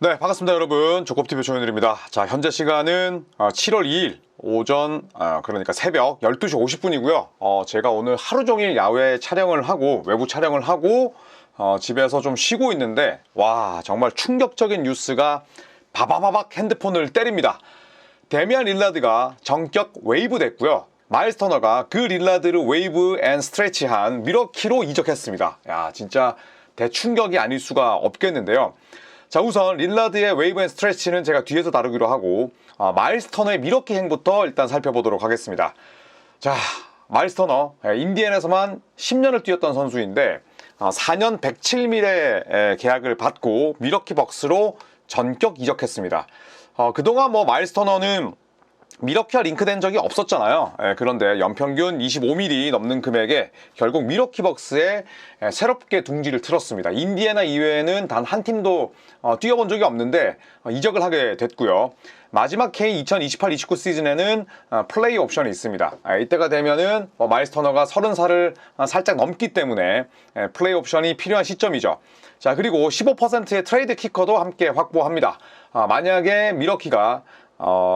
네, 반갑습니다, 여러분. 조kopTV 조현일입니다. 자, 현재 시간은 7월 2일 오전, 그러니까 새벽 12시 50분이고요. 제가 오늘 하루 종일 야외 촬영을 하고, 외부 촬영을 하고, 집에서 좀 쉬고 있는데, 와, 정말 충격적인 뉴스가 바바바박 핸드폰을 때립니다. 데미안 릴라드가 정격 웨이브 됐고요. 마일스 터너가 그 릴라드를 웨이브 앤 스트레치한 미러키로 이적했습니다. 야, 진짜 대충격이 아닐 수가 없겠는데요. 자, 우선 릴라드의 웨이브 앤 스트레치는 제가 뒤에서 다루기로 하고, 마일스 터너의 미러키 행부터 일단 살펴보도록 하겠습니다. 자, 마일스 터너, 인디애나에서만 10년을 뛰었던 선수인데 4년 107밀의 계약을 받고 미러키 벅스로 전격 이적했습니다. 그동안 마일스 터너는 미러키와 링크된 적이 없었잖아요. 그런데 연평균 25mm 넘는 금액에 결국 미러키 벅스에 새롭게 둥지를 틀었습니다. 인디애나 이외에는 단 한 팀도 뛰어본 적이 없는데 이적을 하게 됐고요. 마지막 K 2028-29 시즌에는 플레이 옵션이 있습니다. 이때가 되면은 마일스 터너가 30살을 살짝 넘기 때문에 플레이 옵션이 필요한 시점이죠. 자, 그리고 15%의 트레이드 키커도 함께 확보합니다. 만약에 미러키가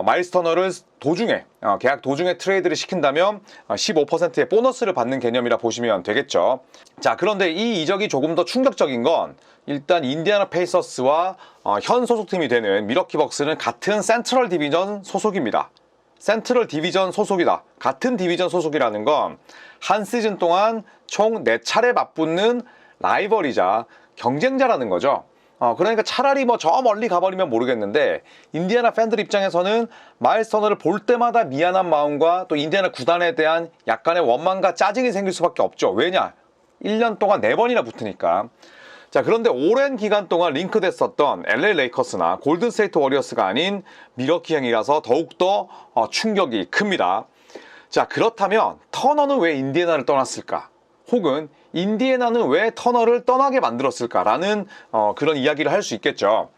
마일스 터너를 도중에 계약 도중에 트레이드를 시킨다면 15%의 보너스를 받는 개념이라 보시면 되겠죠. 자, 그런데 이 이적이 조금 더 충격적인 건 일단 인디애나 페이서스와 현 소속팀이 되는 미러키 벅스는 같은 센트럴 디비전 소속입니다. 센트럴 디비전 소속이다. 같은 디비전 소속이라는 건 한 시즌 동안 총 4차례 맞붙는 라이벌이자 경쟁자라는 거죠. 그러니까 차라리 저 멀리 가버리면 모르겠는데 인디애나 팬들 입장에서는 마일스 터너를 볼 때마다 미안한 마음과 또 인디애나 구단에 대한 약간의 원망과 짜증이 생길 수밖에 없죠. 왜냐? 1년 동안 4번이나 붙으니까. 자, 그런데 오랜 기간 동안 링크됐었던 LA 레이커스나 골든 스테이트 워리어스가 아닌 미러키 행이라서 더욱더 충격이 큽니다. 자, 그렇다면 터너는 왜 인디애나를 떠났을까? 혹은 인디애나는 왜 터너를 떠나게 만들었을까라는 그런 이야기를 할 수 있겠죠.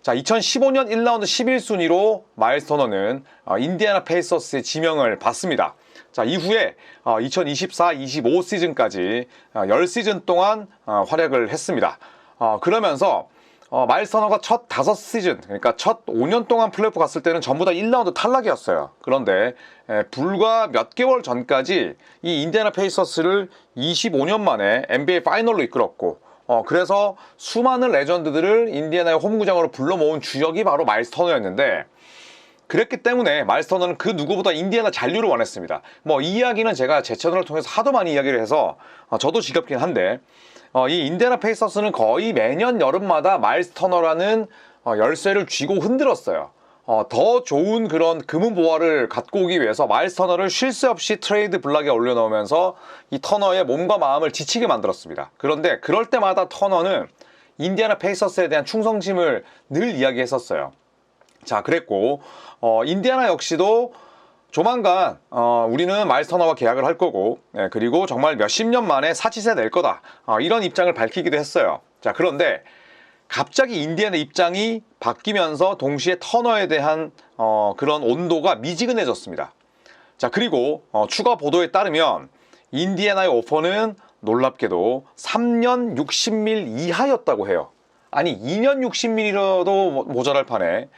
자, 2015년 1라운드 11순위로 마일스 터너는 인디애나 페이서스의 지명을 받습니다. 자, 이후에 2024-25 시즌까지 10시즌 동안 활약을 했습니다. 그러면서 마일스 터너가 첫 5시즌, 그러니까 첫 5년 동안 플레이오프 갔을 때는 전부 다 1라운드 탈락이었어요. 그런데 불과 몇 개월 전까지 이 인디애나 페이서스를 25년 만에 NBA 파이널로 이끌었고, 그래서 수많은 레전드들을 인디애나의 홈구장으로 불러 모은 주역이 바로 마일스 터너였는데, 그랬기 때문에 마일스 터너는 그 누구보다 인디애나 잔류를 원했습니다. 이 이야기는 제가 제 채널을 통해서 하도 많이 이야기를 해서 저도 지겹긴 한데, 이 인디애나 페이서스는 거의 매년 여름마다 마일스 터너라는 열쇠를 쥐고 흔들었어요. 더 좋은 그런 금은 보화를 갖고 오기 위해서 마일스 터너를 쉴 새 없이 트레이드 블락에 올려놓으면서 이 터너의 몸과 마음을 지치게 만들었습니다. 그런데 그럴 때마다 터너는 인디애나 페이서스에 대한 충성심을 늘 이야기했었어요. 자, 그랬고 인디애나 역시도 조만간 우리는 마일스 터너와 계약을 할 거고, 그리고 정말 몇십 년 만에 사치세 낼 거다, 이런 입장을 밝히기도 했어요. 자, 그런데 갑자기 인디애나 입장이 바뀌면서 동시에 터너에 대한 그런 온도가 미지근해졌습니다. 자, 그리고 추가 보도에 따르면 인디애나의 오퍼는 놀랍게도 3년 60밀 이하였다고 해요. 아니, 2년 60밀이라도 모자랄 판에.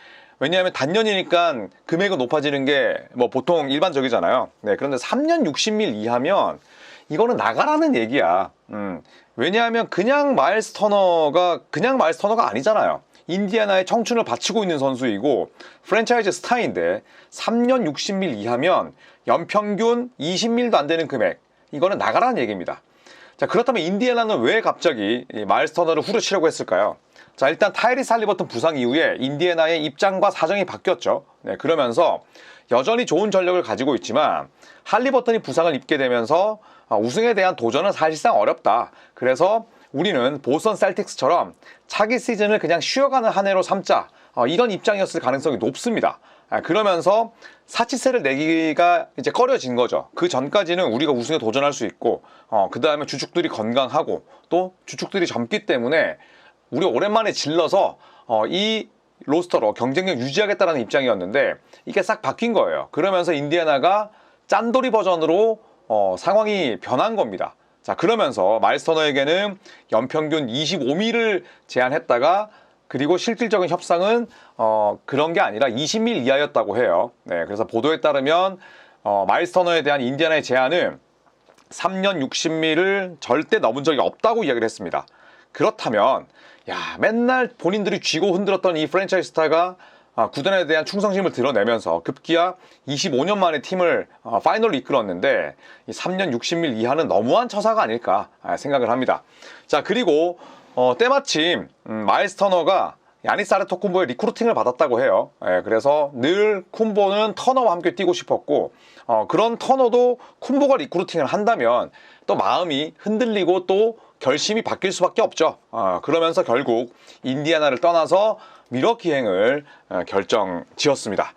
왜냐하면 단년이니까 금액은 높아지는 게 보통 일반적이잖아요. 네, 그런데 3년 60밀 이하면 이거는 나가라는 얘기야. 왜냐하면 그냥 마일스 터너가 아니잖아요. 인디애나의 청춘을 바치고 있는 선수이고 프랜차이즈 스타인데 3년 60밀 이하면 연평균 20밀도 안 되는 금액, 이거는 나가라는 얘기입니다. 자, 그렇다면 인디애나는 왜 갑자기 마일스 터너를 후려치려고 했을까요? 자, 일단 타이리스 할리버튼 부상 이후에 인디애나의 입장과 사정이 바뀌었죠. 네, 그러면서 여전히 좋은 전력을 가지고 있지만 할리버튼이 부상을 입게 되면서 우승에 대한 도전은 사실상 어렵다. 그래서 우리는 보스턴 셀틱스처럼 차기 시즌을 그냥 쉬어가는 한 해로 삼자, 이런 입장이었을 가능성이 높습니다. 그러면서 사치세를 내기가 이제 꺼려진 거죠. 그 전까지는 우리가 우승에 도전할 수 있고, 그 다음에 주축들이 건강하고 또 주축들이 젊기 때문에 우리 오랜만에 질러서 이 로스터로 경쟁력 유지하겠다는 입장이었는데 이게 싹 바뀐 거예요. 그러면서 인디애나가 짠돌이 버전으로 상황이 변한 겁니다. 자, 그러면서 마일스 터너에게는 연평균 25밀을 제안했다가 그리고 실질적인 협상은 그런 게 아니라 20밀 이하였다고 해요. 네, 그래서 보도에 따르면 마일스 터너에 대한 인디애나의 제안은 3년 60밀을 절대 넘은 적이 없다고 이야기를 했습니다. 그렇다면 맨날 본인들이 쥐고 흔들었던 이 프랜차이즈 스타가 구단에 대한 충성심을 드러내면서 급기야 25년 만에 팀을 파이널로 이끌었는데 이 3년 60밀 이하는 너무한 처사가 아닐까 생각을 합니다. 자, 그리고 때마침 마일스 터너가 야니스 아데토쿤보의 리크루팅을 받았다고 해요. 그래서 늘 쿤보는 터너와 함께 뛰고 싶었고 그런 터너도 쿤보가 리크루팅을 한다면 또 마음이 흔들리고 또 결심이 바뀔 수밖에 없죠. 그러면서 결국 인디애나를 떠나서 밀워키행을 결정 지었습니다.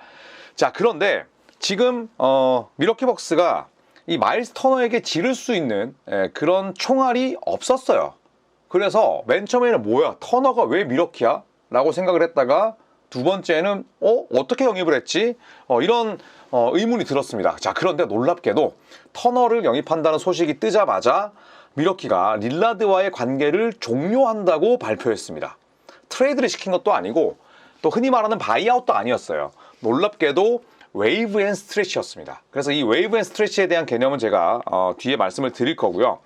자, 그런데 지금 밀워키 벅스가 이 마일스 터너에게 지를 수 있는 그런 총알이 없었어요. 그래서 맨 처음에는 뭐야, 터너가 왜 밀워키야? 라고 생각을 했다가 두 번째는 어떻게 영입을 했지? 이런 의문이 들었습니다. 자, 그런데 놀랍게도 터너를 영입한다는 소식이 뜨자마자 밀워키가 릴라드와의 관계를 종료한다고 발표했습니다. 트레이드를 시킨 것도 아니고 또 흔히 말하는 바이아웃도 아니었어요. 놀랍게도 웨이브 앤 스트레치였습니다. 그래서 이 웨이브 앤 스트레치에 대한 개념은 제가 뒤에 말씀을 드릴 거고요.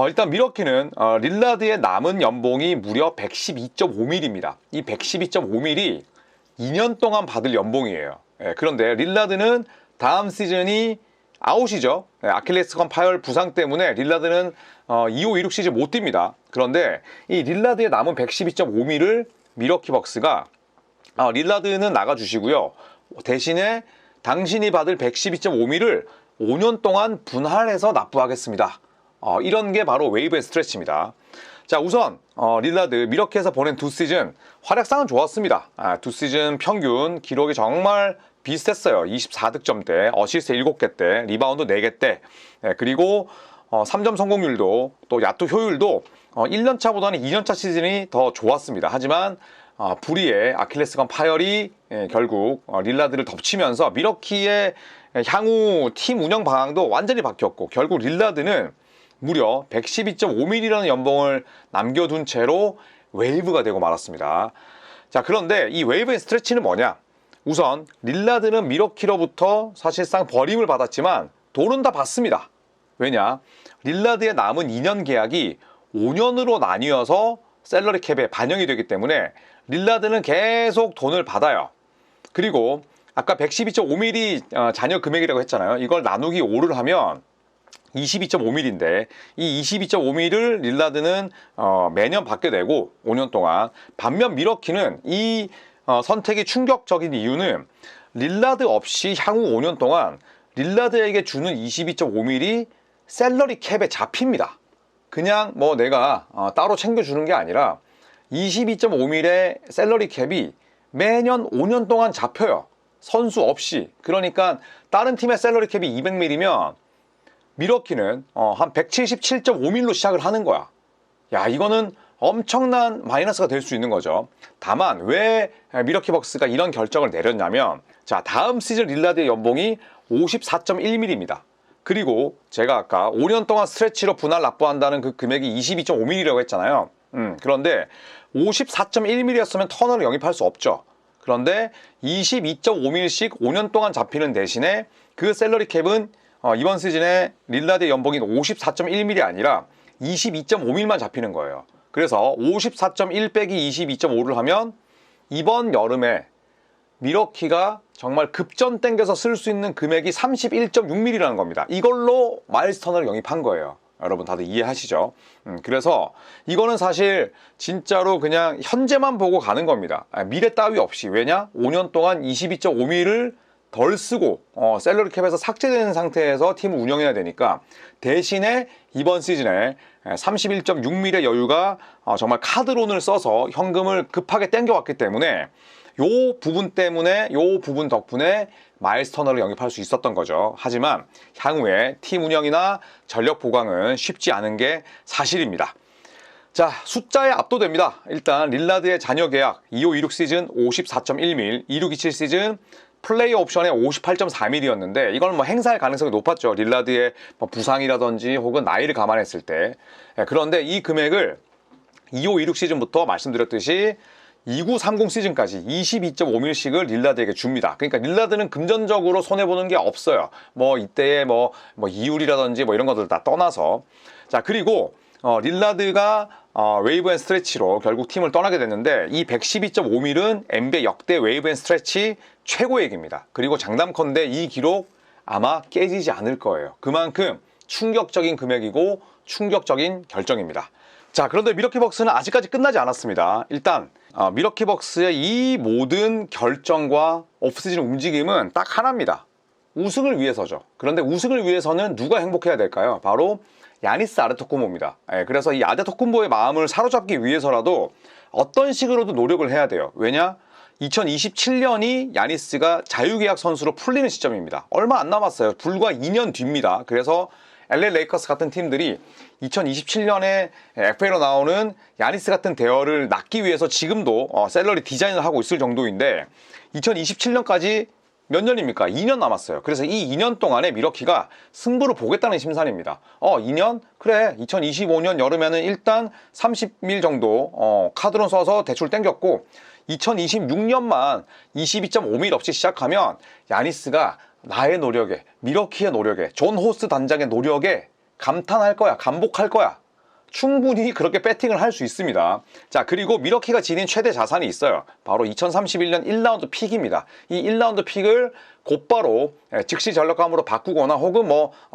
일단 밀워키는 릴라드의 남은 연봉이 무려 112.5밀입니다. 이 112.5밀이 2년 동안 받을 연봉이에요. 그런데 릴라드는 다음 시즌이 아웃이죠. 아킬레스건 파열 부상 때문에 릴라드는 25, 26 시즌 못 뜁니다. 그런데 이 릴라드의 남은 112.5밀을 밀워키 벅스가 릴라드는 나가주시고요. 대신에 당신이 받을 112.5밀을 5년 동안 분할해서 납부하겠습니다. 이런 게 바로 웨이브 앤 스트레치입니다. 자, 우선 릴라드 밀워키에서 보낸 두 시즌 활약상은 좋았습니다. 두 시즌 평균 기록이 정말 비슷했어요. 24득점대, 어시스트 7개대, 리바운드 4개대, 그리고 3점 성공률도 또 야투 효율도 1년차보다는 2년차 시즌이 더 좋았습니다. 하지만 불의의 아킬레스건 파열이 결국 릴라드를 덮치면서 밀워키의 향후 팀 운영 방향도 완전히 바뀌었고 결국 릴라드는 무려 112.5밀이라는 연봉을 남겨둔 채로 웨이브가 되고 말았습니다. 자, 그런데 이 웨이브 앤 스트레치는 뭐냐? 우선 릴라드는 밀워키로부터 사실상 버림을 받았지만 돈은 다 받습니다. 왜냐? 릴라드의 남은 2년 계약이 5년으로 나뉘어서 셀러리 캡에 반영이 되기 때문에 릴라드는 계속 돈을 받아요. 그리고 아까 112.5밀이 잔여 금액이라고 했잖아요. 이걸 나누기 5를 하면 22.5밀인데 이 22.5밀을 릴라드는 매년 받게 되고 5년 동안, 반면 밀워키는 이 선택이 충격적인 이유는 릴라드 없이 향후 5년 동안 릴라드에게 주는 22.5밀이 셀러리 캡에 잡힙니다. 그냥 뭐 내가 따로 챙겨주는 게 아니라 22.5밀의 셀러리 캡이 매년 5년 동안 잡혀요. 선수 없이. 그러니까 다른 팀의 셀러리 캡이 200밀이면 밀워키는 한 177.5밀로 시작을 하는 거야. 야, 이거는 엄청난 마이너스가 될 수 있는 거죠. 다만 왜 밀워키 벅스가 이런 결정을 내렸냐면, 자, 다음 시즌 릴라드의 연봉이 54.1밀입니다. 그리고 제가 아까 5년 동안 스트레치로 분할 납부한다는 그 금액이 22.5밀이라고 했잖아요. 그런데 54.1밀이었으면 터너를 영입할 수 없죠. 그런데 22.5밀씩 5년 동안 잡히는 대신에 그 셀러리 캡은 이번 시즌에 릴라드의 연봉인 54.1밀이 아니라 22.5밀만 잡히는 거예요. 그래서 54.1 빼기 22.5를 하면 이번 여름에 밀워키가 정말 급전 땡겨서 쓸 수 있는 금액이 31.6밀이라는 겁니다. 이걸로 마일스 터너를 영입한 거예요. 여러분 다들 이해하시죠? 그래서 이거는 사실 진짜로 그냥 현재만 보고 가는 겁니다. 미래 따위 없이. 왜냐? 5년 동안 22.5밀을 덜 쓰고 셀러리 캡에서 삭제되는 상태에서 팀을 운영해야 되니까 대신에 이번 시즌에 31.6밀의 여유가 정말 카드론을 써서 현금을 급하게 땡겨왔기 때문에 요 부분 덕분에 마일스 터너를 영입할 수 있었던 거죠. 하지만 향후에 팀 운영이나 전력 보강은 쉽지 않은 게 사실입니다. 자, 숫자에 압도됩니다. 일단 릴라드의 잔여 계약 25-26 시즌 54.1밀, 26-27 시즌 플레이어 옵션에 58.4밀이었는데 이건 뭐 행사할 가능성이 높았죠. 릴라드의 뭐 부상이라든지 혹은 나이를 감안했을 때. 그런데 이 금액을 25-26 시즌부터 말씀드렸듯이 29-30 시즌까지 22.5밀씩을 릴라드에게 줍니다. 그러니까 릴라드는 금전적으로 손해보는 게 없어요. 뭐 이때의 뭐 이율이라든지 뭐 이런 것들 다 떠나서. 자, 그리고 릴라드가 웨이브 앤 스트레치로 결국 팀을 떠나게 됐는데, 이 112.5밀은 NBA 역대 웨이브 앤 스트레치 최고액입니다. 그리고 장담컨대 이 기록 아마 깨지지 않을 거예요. 그만큼 충격적인 금액이고 충격적인 결정입니다. 자, 그런데 밀워키 벅스는 아직까지 끝나지 않았습니다. 일단 밀워키 벅스의 이 모든 결정과 오프시즌 움직임은 딱 하나입니다. 우승을 위해서죠. 그런데 우승을 위해서는 누가 행복해야 될까요? 바로 야니스 아데토쿤보입니다. 그래서 이 아데토쿤보의 마음을 사로잡기 위해서라도 어떤 식으로도 노력을 해야 돼요. 왜냐? 2027년이 야니스가 자유계약 선수로 풀리는 시점입니다. 얼마 안 남았어요. 불과 2년 뒤입니다. 그래서 LA 레이커스 같은 팀들이 2027년에 FA로 나오는 야니스 같은 대여를 낳기 위해서 지금도 셀러리 디자인을 하고 있을 정도인데, 2027년까지 몇 년입니까? 2년 남았어요. 그래서 이 2년 동안에 밀워키가 승부를 보겠다는 심산입니다. 2년? 그래, 2025년 여름에는 일단 30밀 정도 카드론 써서 대출 땡겼고, 2026년만 22.5밀 없이 시작하면 야니스가 나의 노력에, 밀워키의 노력에, 존 호스 단장의 노력에 감탄할 거야, 감복할 거야. 충분히 그렇게 배팅을 할 수 있습니다. 자, 그리고 밀워키가 지닌 최대 자산이 있어요. 바로 2031년 1라운드 픽입니다. 이 1라운드 픽을 곧바로 즉시 전력감으로 바꾸거나 혹은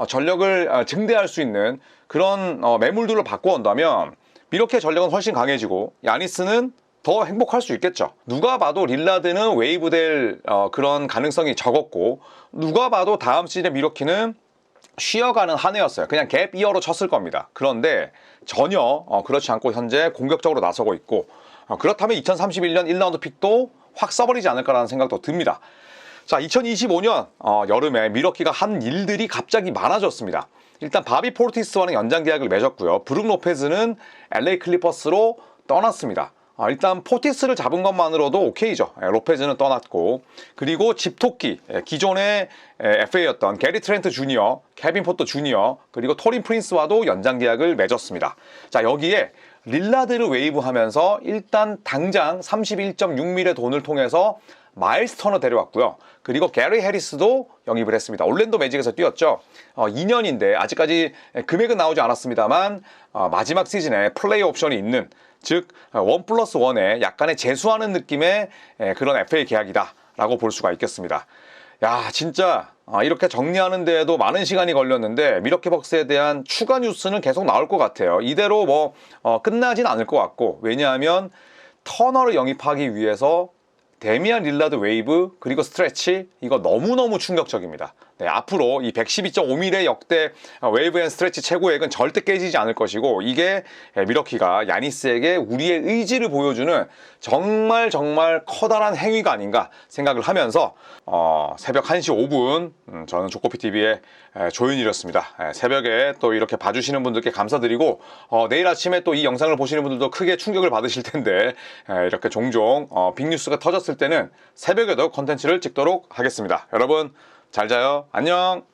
전력을 증대할 수 있는 그런 매물들로 바꿔온다면 밀워키의 전력은 훨씬 강해지고 야니스는 더 행복할 수 있겠죠. 누가 봐도 릴라드는 웨이브 될 그런 가능성이 적었고, 누가 봐도 다음 시즌에 밀워키는 쉬어가는 한 해였어요. 그냥 갭 이어로 쳤을 겁니다. 그런데 전혀 그렇지 않고 현재 공격적으로 나서고 있고, 그렇다면 2031년 1라운드 픽도 확 써버리지 않을까라는 생각도 듭니다. 자, 2025년 여름에 밀워키가 한 일들이 갑자기 많아졌습니다. 일단 바비 포르티스와는 연장 계약을 맺었고요. 브룩 로페즈는 LA 클리퍼스로 떠났습니다. 일단 포티스를 잡은 것만으로도 오케이죠. 로페즈는 떠났고, 그리고 집토끼, 기존의 FA였던 게리 트렌트 주니어, 케빈 포터 주니어, 그리고 토린 프린스와도 연장 계약을 맺었습니다. 자, 여기에 릴라드를 웨이브하면서 일단 당장 31.6밀의 돈을 통해서 마일스 터너 데려왔고요. 그리고 게리 해리스도 영입을 했습니다. 올랜도 매직에서 뛰었죠. 2년인데 아직까지 금액은 나오지 않았습니다만 마지막 시즌에 플레이 옵션이 있는, 즉 1+1에 약간의 재수하는 느낌의 그런 FA 계약이다 라고 볼 수가 있겠습니다. 야, 진짜 이렇게 정리하는 데에도 많은 시간이 걸렸는데 밀워키 벅스에 대한 추가 뉴스는 계속 나올 것 같아요. 이대로 끝나진 않을 것 같고, 왜냐하면 터너를 영입하기 위해서 데미안 릴라드 웨이브 그리고 스트레치, 이거 너무너무 충격적입니다. 네, 앞으로 이 112.5밀의 역대 웨이브 앤 스트레치 최고액은 절대 깨지지 않을 것이고, 이게 밀워키가 야니스에게 우리의 의지를 보여주는 정말 커다란 행위가 아닌가 생각을 하면서 새벽 1시 5분 저는 조코피TV의 조윤일이었습니다. 새벽에 또 이렇게 봐주시는 분들께 감사드리고, 내일 아침에 또 이 영상을 보시는 분들도 크게 충격을 받으실 텐데, 이렇게 종종 빅뉴스가 터졌을 때는 새벽에도 컨텐츠를 찍도록 하겠습니다. 여러분 잘 자요. 안녕.